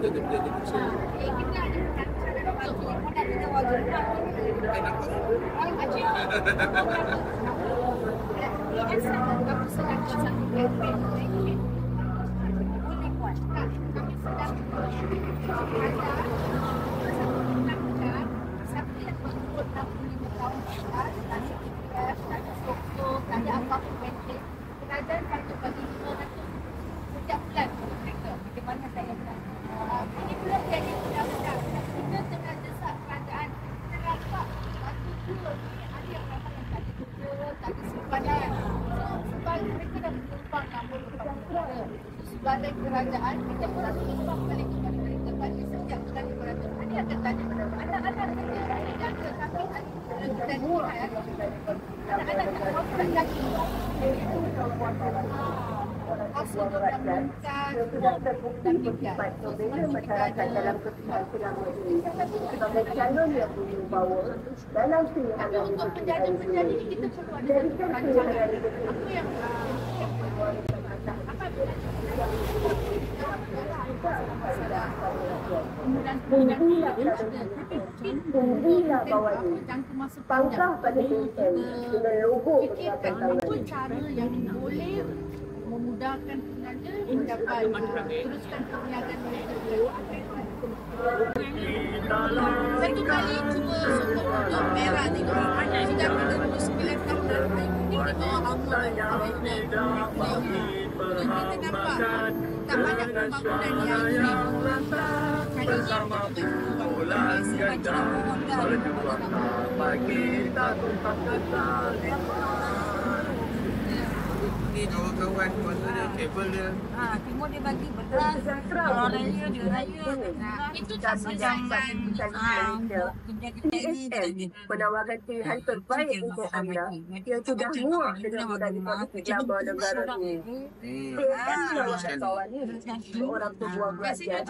Kita ada cara bagi kita kita wajib. Aku sedang satu campaign ini. Boleh buat. Kami sedang ada apa-apa penting. Kerajaan satu bagi 500 setiap bulan untuk mereka. Bagaimana saya buat? Ini belum jadi undang-undang. Kita tengah desak kerajaan. Terdapat batu dua ni ada yang ramai yang tak ada kerja, tak ada simpanan. Sebab mereka dah menumpang nombor negara. Sebagai kerajaan, kita pun harus menumpang balik kepada mereka. Bagi setiap bulan kerajaan, ada yang akan tanya anak-anak kerja, ada jaga kami, dan anak-anak terus tak jaga. Sudah terbukti bagaimana masyarakat dalam keputusan selama ini sebagai calon yang membawa dalam pilihan yang Penjadi ini kita perlu ada satu rancangan. Apa yang Bumbulah bahawa ini pangkah pada PN dengan logo fikirkan apa cara yang boleh memudahkan pengaja mendapat teruskan perniagaan mereka. Satu kali cuba sokong untuk merah ni sudah 39 tahun dah ini di bawah lama kita nampak tak banyak pembangunan yang kali ini pembangunan ni kawan-kawan kuasa dia, kabel dia. Timur dia bagi beras, kalau raya dia raya. Itu tak sejaman menawarkan pilihan terbaik untuk anda yang sudah muak dengan budaya gelabah negara ini. PN adalah kawan ini, seorang peguam rakyat.